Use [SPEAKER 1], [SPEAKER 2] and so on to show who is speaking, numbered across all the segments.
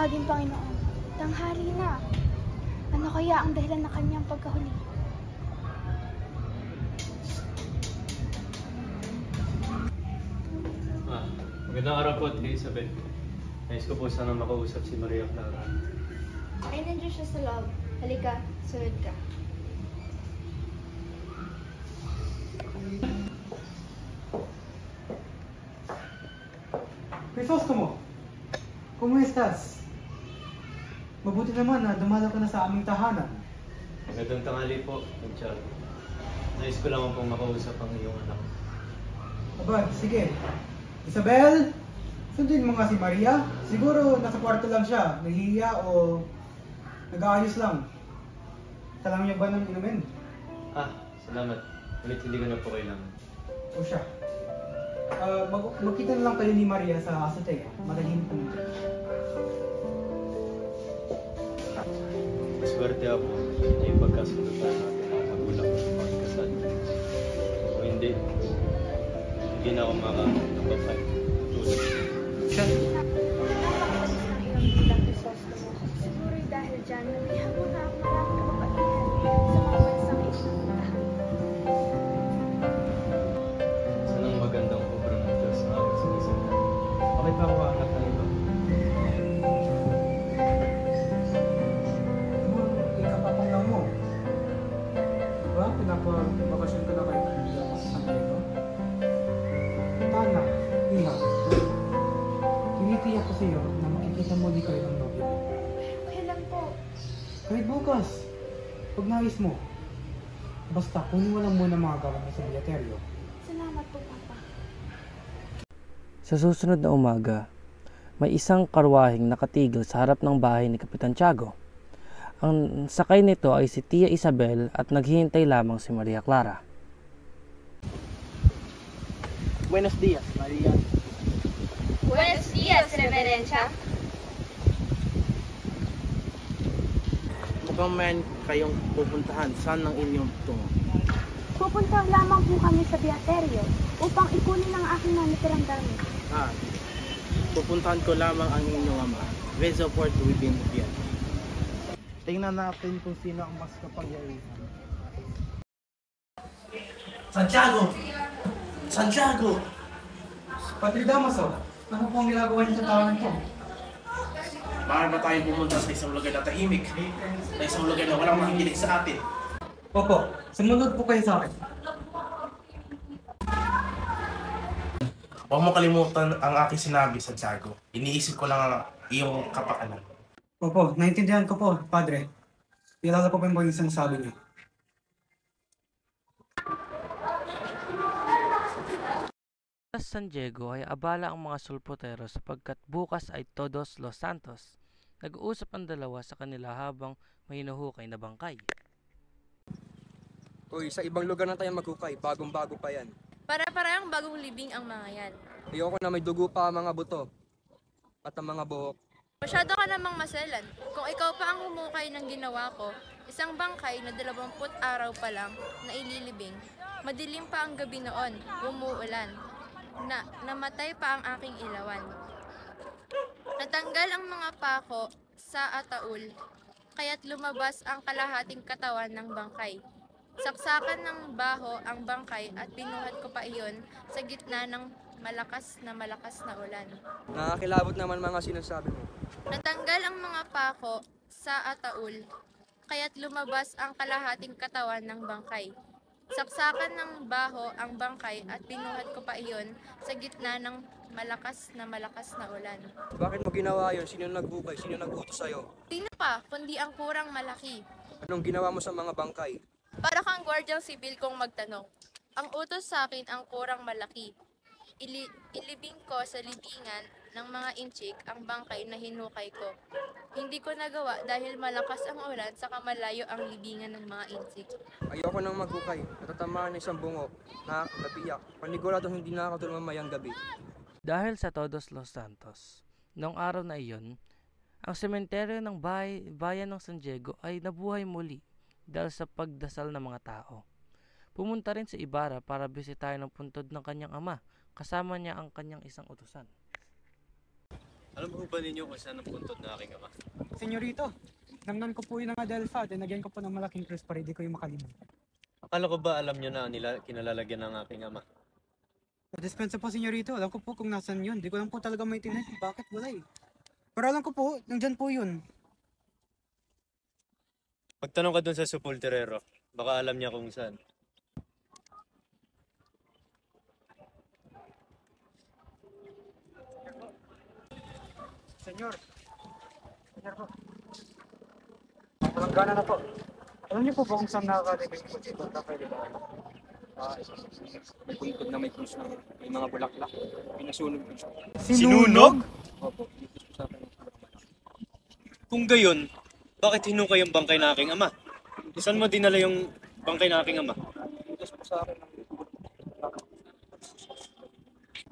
[SPEAKER 1] tawagin, Panginoon. Tanghali na. Ano kaya ang dahilan ng kanyang pagkahuli?
[SPEAKER 2] Magandang araw po, Ate Isabel. Nais ko po sana makausap si Maria Clara.
[SPEAKER 1] Ay, nandiyan siya sa loob. Halika, sunod ka.
[SPEAKER 3] Crisostomo, ¿cómo estás? Mabuti naman na dumalo ka na sa aming tahanan.
[SPEAKER 2] Magandang tanghali po, Santiago. Nais ko lang pong makausap ang iyong anak.
[SPEAKER 3] Aba, sige. Isabel, sundin mo nga si Maria. Siguro nasa kwarto lang siya, nahihiya o nag-aayos lang. Kailangan niya ba ng inumin?
[SPEAKER 2] Salamat. Ngunit hindi ko na po kailangan.
[SPEAKER 3] O siya. Magkita na lang kayo ni Maria sa azotea. Matahimik naman dyan.
[SPEAKER 2] Maswerte ako na yung pagkasundutan natin ang magulang ng pagkasal. O hindi na ako makakapapay. Tulad.
[SPEAKER 3] Siya.
[SPEAKER 1] Nakakataas ng iyong bilang Crisostomo. Siguro'y dahil dyan, nabihan mo na ang maraming kababaihan sa mga bansang isinuntahan.
[SPEAKER 2] Saan ang magandang obra ng Diyos na aking sinisindan? Bakit pa ako aangat ng iba?
[SPEAKER 3] Ikapapang lang mo. Diba? Pinapabakasyon ka na kayo sa Santiago. Tana, iha. Tinitiyak ko sa iyo na makikita mo di kayo ng nobyo.
[SPEAKER 1] Kailan po?
[SPEAKER 3] Kahit bukas, pag nais mo. Basta kunin mo lang muna mga gawa mo sa bilateryo.
[SPEAKER 1] Salamat po, Papa.
[SPEAKER 4] Sa susunod na umaga, may isang karwaheng nakatigil sa harap ng bahay ni Kapitan Tiago. Ang sakay nito ay si Tia Isabel at naghihintay lamang si Maria Clara.
[SPEAKER 5] Buenos días, Maria.
[SPEAKER 6] Buenos días, Reverencia.
[SPEAKER 5] Mukhang man kayong pupuntahan. Saan ang inyong tungo?
[SPEAKER 1] Pupunta lamang po kami sa Beaterio upang ikunin ang aking nanitirang damit.
[SPEAKER 5] Pupuntahan ko lamang ang inyong ama. Resort within Vienna. Tingnan natin kung sino ang mas kapangyarihan. Santiago! Santiago!
[SPEAKER 3] Padre Damaso, ano po ang ginagawa niyo sa tawanan ko?
[SPEAKER 5] Maaari ba tayong pumunta sa isang lugar na tahimik? Sa isang lugar na walang makikinig sa atin?
[SPEAKER 3] Opo, sumunod po kayo sa akin.
[SPEAKER 5] Huwag mo kalimutan ang aking sinabi, Santiago. Iniisip ko lang ang iyong kapakanan.
[SPEAKER 3] Opo, naintindihan ko po, Padre. Ilala ko po yung isang sabi niyo.
[SPEAKER 4] Sa San Diego ay abala ang mga sulpotero sapagkat bukas ay Todos Los Santos. Nag-uusap ang dalawa sa kanila habang may hinuhukay na bangkay.
[SPEAKER 7] Uy, sa ibang lugar na tayo maghukay. Bagong-bago pa yan.
[SPEAKER 6] Para-parang bagong libing ang mga yan.
[SPEAKER 7] Ayoko na may dugo pa ang mga buto. At ang mga buhok.
[SPEAKER 6] Masyado ka namang maselan. Kung ikaw pa ang humukay ng ginawa ko, isang bangkay na 20 araw pa lang na ililibing. Madilim pa ang gabi noon, umuulan. Namatay pa ang aking ilawan. Natanggal ang mga pako sa ataul, kaya't lumabas ang kalahating katawan ng bangkay. Saksakan ng baho ang bangkay at binuhat ko pa iyon sa gitna ng malakas na ulan.
[SPEAKER 7] Nakakilabot naman mga sinasabi mo.
[SPEAKER 6] Natanggal ang mga pako sa ataul, kaya't lumabas ang kalahating katawan ng bangkay. Saksakan ng baho ang bangkay at binuhat ko pa iyon sa gitna ng malakas na ulan.
[SPEAKER 7] Bakit mo ginawa yun? Sino naghukay? Sino nag-utos sa'yo?
[SPEAKER 6] Sino pa, kundi ang kurang malaki.
[SPEAKER 7] Anong ginawa mo sa mga bangkay?
[SPEAKER 6] Para kang gwardyang sibil kong magtanong. Ang utos sa akin ang kurang malaki. Ilibing ko sa libingan ng mga inchik ang bangkay na hinukay ko. Hindi ko nagawa dahil malakas ang ulan sa malayo ang libingan ng mga inchik.
[SPEAKER 7] Ayoko nang maghukay. Natatamaan ng isang bungo. Nakakapiyak. Paniguradong hindi nakakatulong mamayang gabi.
[SPEAKER 4] Dahil sa Todos Los Santos, noong araw na iyon, ang sementeryo ng bayan ng San Diego ay nabuhay muli dahil sa pagdasal ng mga tao. Pumunta rin si Ibarra para bisitahin ang puntod ng kanyang ama, kasama niya ang kanyang isang utusan.
[SPEAKER 2] Alam mo ba ninyo kung saan ang puntod na aking ama?
[SPEAKER 3] Senyorito, namnan ko po yun ng Adelpha, dinagyan ko po ng malaking krus para hindi ko yung makalimutan.
[SPEAKER 2] Akala ko ba alam nyo na kinalalagyan ng aking ama?
[SPEAKER 3] Sa dispensa po, senyorito, alam ko po kung nasan yun. Di ko lang po talaga maintindihan kung bakit wala eh. Pero alam ko po, nandyan po yun.
[SPEAKER 2] Pagtanong ka dun sa supulterero, baka alam niya kung saan.
[SPEAKER 3] Senyor po. Palanggana na po. Alam niyo po ba kung saan nakakalimutan po dito? Pwede ba?
[SPEAKER 7] May puntod na may krus na may mga bulaklak. Pinasunog ko siya.
[SPEAKER 2] Sinunog?
[SPEAKER 7] Opo, dito sa akin.
[SPEAKER 2] Kung gayon, bakit hinukay yung bangkay na aking ama? Saan mo dinala yung bangkay na aking ama?
[SPEAKER 7] Dito sa akin.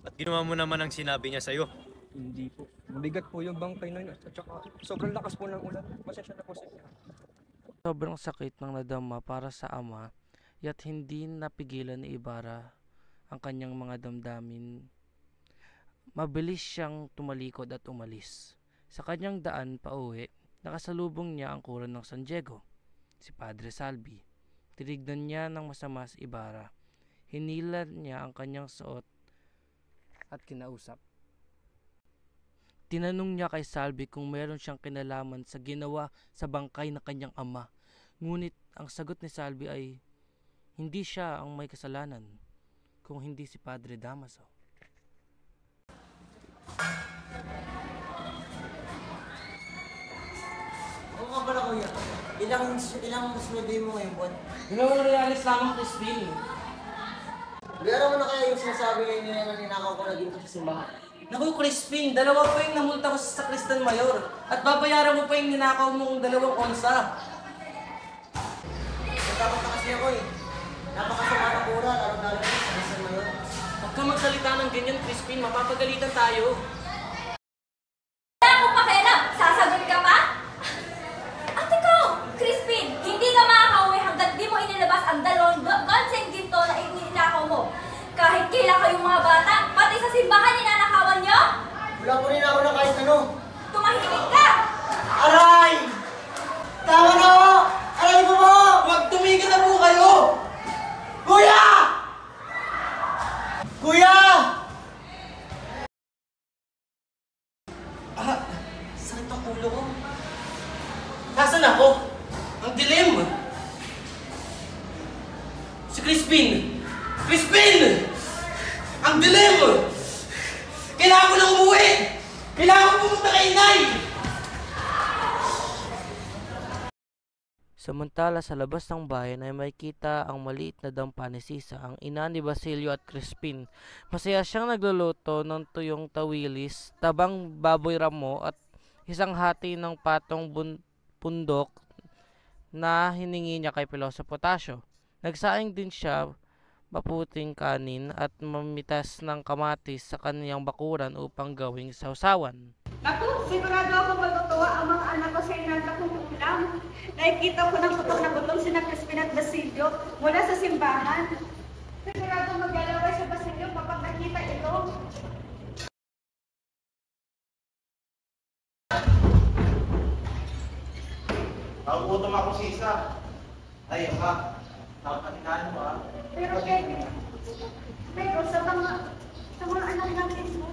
[SPEAKER 2] At ginawa mo naman ang sinabi niya sa'yo.
[SPEAKER 7] Hindi po. Mabigat po yung bangkay na yun. At saka sobrang lakas po ng ulan. Pasensya na po sir.
[SPEAKER 4] Sobrang sakit ng nadama para sa ama, yat hindi napigilan ni Ibarra ang kanyang mga damdamin. Mabilis siyang tumalikod at umalis. Sa kanyang daan pauwi, nakasalubong niya ang kura ng San Diego, si Padre Salvi. Tinignan niya ng masama si Ibarra. Hinila niya ang kanyang suot at kinausap. Tinanong niya kay Salvi kung meron siyang kinalaman sa ginawa sa bangkay na kanyang ama. Ngunit ang sagot ni Salvi ay hindi siya ang may kasalanan, kung hindi si Padre Damaso.
[SPEAKER 8] Oo nga pala kuya, ilang sweldo mo ngayong buwan?
[SPEAKER 4] Dalawang realis lamang, Crispin.
[SPEAKER 8] Bayaran mo na kaya yung sinasabi ngayon nila na ninakaw ko na dito sa simbahan.
[SPEAKER 4] Naku, Crispin, dalawa pa yung namulta ko sa Sakristan Mayor. At babayaran mo pa yung ninakaw mong 2 onsa.
[SPEAKER 8] Nagtakot na kasi ako eh. Napakasama na kura, lalo-lalo na sa Sakristan Mayor.
[SPEAKER 4] Huwag ka magsalita ng ganyan, Crispin. Mapapagalitan tayo.
[SPEAKER 9] Wala akong pakialam! Sasagot ka pa? At ikaw, Crispin, hindi ka makakauwi hanggat di mo inilabas ang 2 godsend ginto na ininakaw mo. Kahit kailan kayong mga bata, pati sa simbahan ninanakawan niyo?
[SPEAKER 8] Wala po rin ako na kahit ano.
[SPEAKER 9] Tumahimik ka!
[SPEAKER 8] Aray! Tama na ako! Aray mo mo!
[SPEAKER 4] Huwag tumigil na po kayo!
[SPEAKER 8] Kuya! Kuya!
[SPEAKER 4] Sakit ang ulo ko. Nasaan ako? Ang dilim! Si Crispin! Crispin! Ang dilim! Kailangan ko nang umuwi! Kailangan ko pumunta kay inay! Samantala sa labas ng bayan ay makikita ang maliit na dampa ni Sisa, ang ina ni Basilio at Crispin. Masaya siyang nagluluto ng tuyong tawilis, tabang baboy ramo at isang hati ng patong pundok na hiningi niya kay Piloso Potasio. Nagsaing din siya maputing kanin at mamitas ng kamatis sa kaniyang bakuran upang gawing sausawan.
[SPEAKER 10] Naku, sigurado ako matutuwa ang mga anak ko sa inanda kong ulam. Nakikita ko ng putok na gutom sina Crispin at Basilio mula sa simbahan. Sigurado maglalaway sa Basilio kapag nakita ito.
[SPEAKER 5] Nagugutom ako Sisa. Ay, ha? Nakapanikaan mo ha?
[SPEAKER 10] Pero sa mga anak natin mo.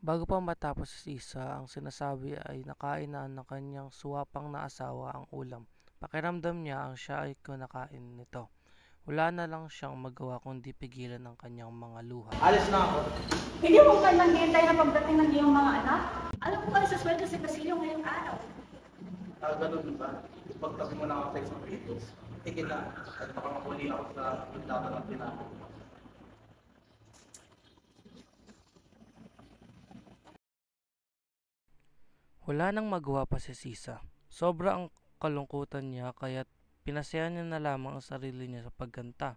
[SPEAKER 4] Bago pa matapos si Sisa, ang sinasabi ay nakain na ng kanyang suwapang na asawa ang ulam. Pakiramdam niya ang siya ay kinakain nito. Wala na lang siyang magawa kundi pigilan ng kanyang mga luha.
[SPEAKER 5] Alis na ako.
[SPEAKER 10] Hindi mo ba naghihintay na pagdating ng iyong mga anak? Alam ko ba sa sweldo si Basilio ngayong araw?
[SPEAKER 5] Ganun ba? Pagtapos mo na ako sa isang pitos. Tigil na. At baka makuli ako sa laban ng tinapos.
[SPEAKER 4] Wala nang magawa pa si Sisa. Sobra ang kalungkutan niya kaya't pinasaya niya na lamang ang sarili niya sa pagganta.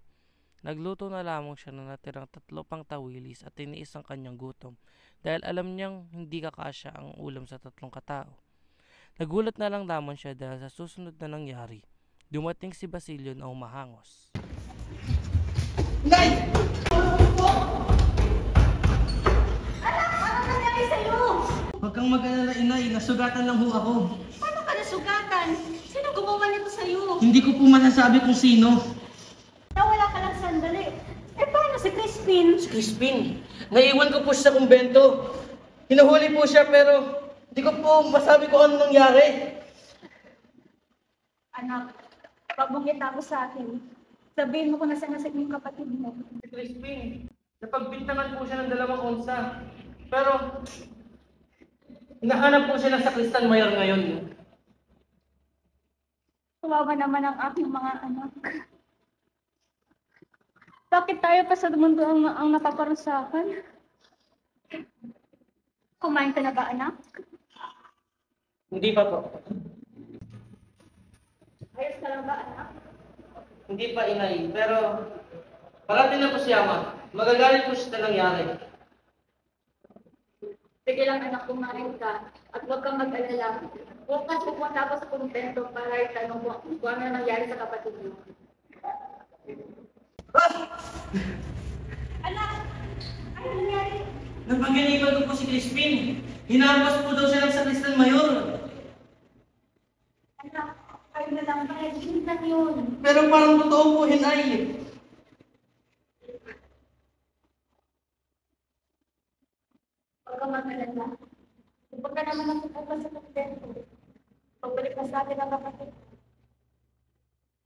[SPEAKER 4] Nagluto na lamang siya na natirang 3 pang tawilis at tiniis ang kanyang gutom dahil alam niyang hindi kakasya ang ulam sa 3 katao. Nagulat na lang lamang siya dahil sa susunod na nangyari. Dumating si Basilio na umahangos.
[SPEAKER 8] Nay!
[SPEAKER 5] kang mag-alala, inay. Nasugatan lang ho ako.
[SPEAKER 10] Paano ka nasugatan? Sino gumawa nito sa'yo?
[SPEAKER 5] Hindi ko po masasabi kung sino.
[SPEAKER 10] Nawala ka lang sandali. Eh, paano si Crispin?
[SPEAKER 5] Si Crispin. Naiwan ko po siya sa kumbento. Hinuhuli po siya pero hindi ko po masabi kung ano nangyari.
[SPEAKER 10] Anak, pag mong itapos sa akin, sabihin mo kung nasaan yung kapatid mo.
[SPEAKER 5] Si Crispin, napagbintangan po siya ng 2 onsa. Pero, hinahanap po siya ng sakristan mayor ngayon.
[SPEAKER 10] Kawawa naman ang aking mga anak. Bakit tayo pa sa mundo ang napaparusakan? Kumain ka na ba, anak?
[SPEAKER 5] Hindi pa po.
[SPEAKER 10] Ayos ka lang ba, anak?
[SPEAKER 5] Hindi pa, inay. Pero, parating na po si Ama. Magagalit po siya na nangyari.
[SPEAKER 10] Sige lang, anak, kumain ka. At huwag kang mag-alala. Bukas pupunta ako sa kumpento para itanong kung ano nangyari sa kapatid mo. Anak! Ano nangyari?
[SPEAKER 5] Napagalitan ko po si Crispin. Hinampas po daw siya ng sakristan mayor.
[SPEAKER 10] Anak, kayo na lang ba? Hindi lang yun.
[SPEAKER 5] Pero parang totoo po, hinay.
[SPEAKER 10] Huwag kang mag-alala. Huwag ka naman ang pupunta sa kumpento. Pagbalik ka sa atin ang kapatid.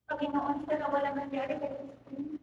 [SPEAKER 10] Panginoon, sana walang nangyari kay Crispin.